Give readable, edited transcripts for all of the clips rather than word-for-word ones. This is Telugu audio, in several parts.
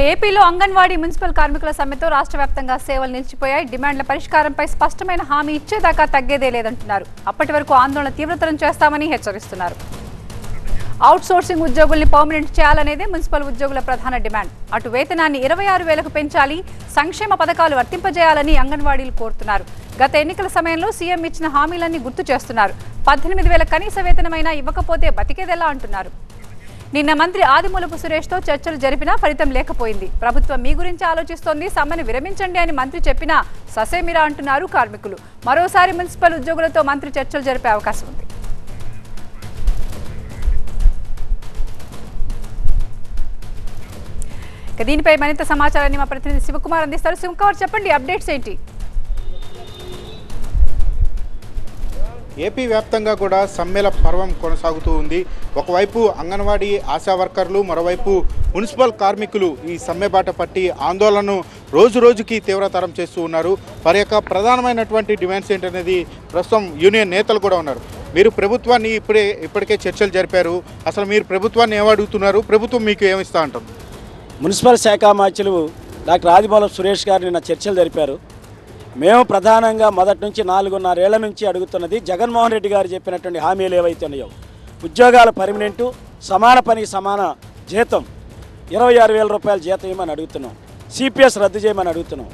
ఏపీలో అంగన్వాడీ మున్సిపల్ కార్మికుల సమ్మెతో రాష్ట్ర వ్యాప్తంగా సేవలు నిలిచిపోయాయి. డిమాండ్ల పరిష్కారంపై స్పష్టమైన హామీ ఇచ్చేదాకా తగ్గేదే లేదంటున్నారు. అప్పటి వరకు ఆందోళన తీవ్రతరం చేస్తామని హెచ్చరిస్తున్నారు. అవుట్ సోర్సింగ్ ఉద్యోగుల్ని పర్మనెంట్ చేయాలనేదే మున్సిపల్ ఉద్యోగుల ప్రధాన డిమాండ్. అటు వేతనాన్ని 26,000కు పెంచాలి, సంక్షేమ పథకాలు వర్తింపజేయాలని అంగన్వాడీలు కోరుతున్నారు. గత ఎన్నికల సమయంలో సీఎం ఇచ్చిన హామీలన్నీ గుర్తు చేస్తున్నారు. 18,000 కనీస వేతనమైనా ఇవ్వకపోతే బతికేదెలా అంటున్నారు. నిన్న మంత్రి ఆదిమూలపు సురేష్తో చర్చలు జరిపినా ఫలితం లేకపోయింది. ప్రభుత్వం మీ గురించి ఆలోచిస్తోంది, సమ్మెను విరమించండి అని మంత్రి చెప్పినా ససేమిరా అంటున్నారు కార్మికులు. మరోసారి మున్సిపల్ ఉద్యోగులతో మంత్రి చర్చలు జరిపే అవకాశం ఉంది. దీనిపై మరింత సమాచారాన్ని మా ప్రతినిధి శివకుమార్ అందిస్తారు. శివకుమార్, చెప్పండి, అప్డేట్స్ ఏంటి? ఏపీ వ్యాప్తంగా కూడా సమ్మెల పర్వం కొనసాగుతూ ఉంది. ఒకవైపు అంగన్వాడీ ఆశా వర్కర్లు, మరోవైపు మున్సిపల్ కార్మికులు ఈ సమ్మె బాట పట్టి ఆందోళనను రోజు రోజుకి తీవ్రతరం చేస్తూ ఉన్నారు. వారి యొక్క ప్రధానమైనటువంటి డిమాండ్స్ ఏంటనేది ప్రస్తుతం యూనియన్ నేతలు కూడా ఉన్నారు. మీరు ప్రభుత్వాన్ని ఇప్పటికే చర్చలు జరిపారు. అసలు మీరు ప్రభుత్వాన్ని ఏమడుగుతున్నారు? ప్రభుత్వం మీకు ఏమిస్తా అంటుంది? మున్సిపల్ శాఖ మంత్రులు డాక్టర్ ఆదిమూలపు సురేష్ గారు నిన్న చర్చలు జరిపారు. మేము ప్రధానంగా మొదటి నుంచి 4.5 ఏళ్ల నుంచి అడుగుతున్నది జగన్మోహన్ రెడ్డి గారు చెప్పినటువంటి హామీలు ఏవైతే ఉన్నాయో, ఉద్యోగాల పర్మనెంటు, సమాన పనికి సమాన జీతం, 26,000 రూపాయల జీతం ఇవ్వమని అడుగుతున్నాం. సిపిఎస్ రద్దు చేయమని అడుగుతున్నాం.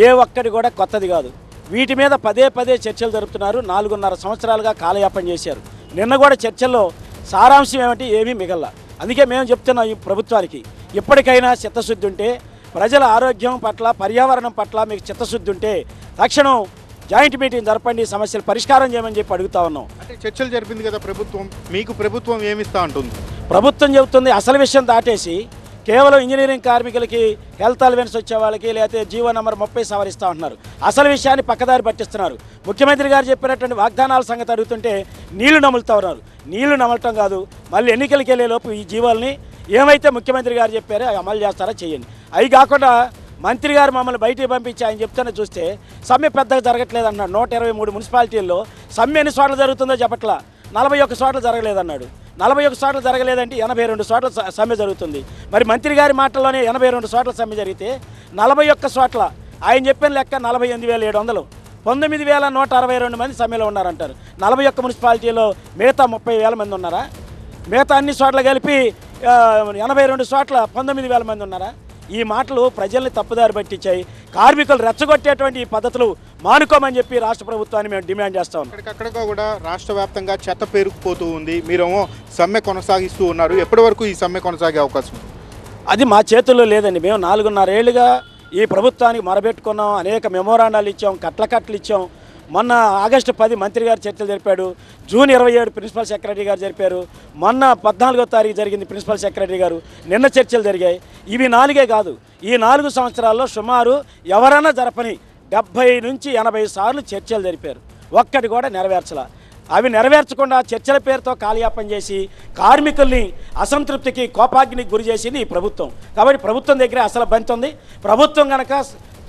ఏ ఒక్కటి కూడా కొత్తది కాదు. వీటి మీద పదే చర్చలు జరుపుతున్నారు. 4.5 సంవత్సరాలుగా కాలయాపన చేశారు. నిన్న కూడా చర్చల్లో సారాంశం ఏమిటి? ఏమీ మిగల. అందుకే మేము చెప్తున్నాం ఈ ప్రభుత్వానికి, ఇప్పటికైనా చిత్తశుద్ధి ఉంటే, ప్రజల ఆరోగ్యం పట్ల, పర్యావరణం పట్ల మీకు చిత్తశుద్ధి ఉంటే తక్షణం జాయింట్ మీటింగ్ జరపండి, సమస్యలు పరిష్కారం చేయమని చెప్పి అడుగుతా ఉన్నాం. అంటే చర్చలు జరిపింది కదా ప్రభుత్వం, మీకు ప్రభుత్వం ఏమిస్తా ఉంటుంది? ప్రభుత్వం చెబుతుంది అసలు విషయం దాటేసి కేవలం ఇంజనీరింగ్ కార్మికులకి హెల్త్ అలవెన్స్ వచ్చే వాళ్ళకి లేకపోతే జీవో నెంబర్ 30 సవరిస్తూ ఉంటున్నారు. అసలు విషయాన్ని పక్కదారి పట్టిస్తున్నారు. ముఖ్యమంత్రి గారు చెప్పినటువంటి వాగ్దానాల సంగతి అడుగుతుంటే నీళ్లు నములుతూ ఉన్నారు. నీళ్లు నమలటం కాదు, మళ్ళీ ఎన్నికలకి వెళ్ళేలోపు ఈ జీవోల్ని ఏమైతే ముఖ్యమంత్రి గారు చెప్పారో అవి అమలు చేస్తారో చేయండి. అవి కాకుండా మంత్రి గారు మమ్మల్ని బయటికి పంపించి ఆయన చెప్తానే చూస్తే సమ్మె పెద్దగా జరగట్లేదు అన్నాడు. 123 మున్సిపాలిటీల్లో సమ్మె ఎన్ని చోట్ల జరుగుతుందో చెప్పట్లా. 41 చోట్ల జరగలేదన్నాడు. 41 చోట్ల జరగలేదంటే 82 చోట్ల సమ్మె జరుగుతుంది. మరి మంత్రి గారి మాటల్లోనే 82 చోట్ల సమ్మె జరిగితే 41 చోట్ల ఆయన చెప్పిన లెక్క 48,700, 9,162 మంది సమ్మెలో ఉన్నారంటారు. 41 మున్సిపాలిటీలో మిగతా 30,000 మంది ఉన్నారా? మిగతా అన్ని చోట్ల కలిపి 82 చోట్ల 19,000 మంది ఉన్నారా? ఈ మాటలు ప్రజల్ని తప్పుదారి పట్టించాయి. కార్మికులు రెచ్చగొట్టేటువంటి ఈ పద్ధతులు మానుకోమని చెప్పి రాష్ట్ర ప్రభుత్వాన్ని మేము డిమాండ్ చేస్తాం. ఇక్కడికక్కడగా కూడా రాష్ట్ర వ్యాప్తంగా చెత్త పేరుకుపోతూ ఉంది. మీరేమో సమ్మె కొనసాగిస్తూ ఉన్నారు. ఎప్పటి వరకు ఈ సమ్మె కొనసాగే అవకాశం? అది మా చేతుల్లో లేదండి. మేము 4.5 ఏళ్ళుగా ఈ ప్రభుత్వానికి మొరబెట్టుకున్నాం. అనేక మెమోరాండాలు ఇచ్చాం, కట్లు ఇచ్చాం. మొన్న ఆగస్టు 10 మంత్రి గారు చర్చలు జరిపాడు. జూన్ 27 ప్రిన్సిపల్ సెక్రటరీ గారు జరిపారు. మొన్న 14వ తారీఖు జరిగింది ప్రిన్సిపల్ సెక్రటరీ గారు. నిన్న చర్చలు జరిగాయి. ఇవి 4 కాదు, ఈ 4 సంవత్సరాల్లో సుమారు ఎవరైనా జరపని 70 నుంచి 80 సార్లు చర్చలు జరిపారు. ఒక్కటి కూడా నెరవేర్చలా. అవి నెరవేర్చకుండా చర్చల పేరుతో కాలయాపన చేసి కార్మికుల్ని అసంతృప్తికి, కోపాగ్నికి గురి చేసింది ఈ ప్రభుత్వం. కాబట్టి ప్రభుత్వం దగ్గర అసలు బంతి ఉంది. ప్రభుత్వం కనుక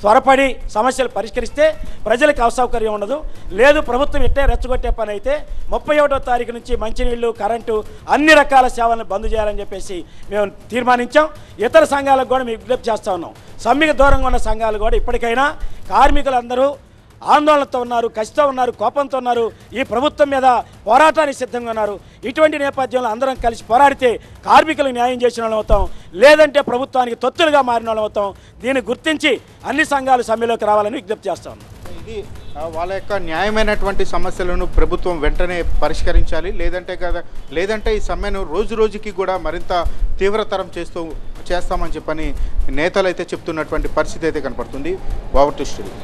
త్వరపడి సమస్యలు పరిష్కరిస్తే ప్రజలకు అసౌకర్యం ఉండదు. లేదు ప్రభుత్వం ఇట్టే రెచ్చగొట్టే పని అయితే 31వ తారీఖు నుంచి మంచినీళ్లు, కరెంటు, అన్ని రకాల సేవలను బంద్ చేయాలని చెప్పేసి మేము తీర్మానించాం. ఇతర సంఘాలకు కూడా మేము విజ్ఞప్తి చేస్తూ ఉన్నాం. సమ్మెకు దూరంగా ఉన్న సంఘాలు కూడా ఇప్పటికైనా కార్మికులందరూ ఆందోళనతో ఉన్నారు, కసితో ఉన్నారు, కోపంతో ఉన్నారు. ఈ ప్రభుత్వం మీద పోరాటానికి సిద్ధంగా ఉన్నారు. ఇటువంటి నేపథ్యంలో అందరం కలిసి పోరాడితే కార్మికులకు న్యాయం చేసిన వాళ్ళం అవుతాం. లేదంటే ప్రభుత్వానికి తొత్తులుగా మారిన వాళ్ళం అవుతాం. దీన్ని గుర్తించి అన్ని సంఘాలు సమ్మెలోకి రావాలని విజ్ఞప్తి చేస్తాం. ఇది వాళ్ళ యొక్క న్యాయమైనటువంటి సమస్యలను ప్రభుత్వం వెంటనే పరిష్కరించాలి. లేదంటే ఈ సమ్మెను రోజు రోజుకి కూడా మరింత తీవ్రతరం చేస్తామని చెప్పని నేతలు అయితే చెప్తున్నటువంటి పరిస్థితి అయితే కనపడుతుంది. Over to studio.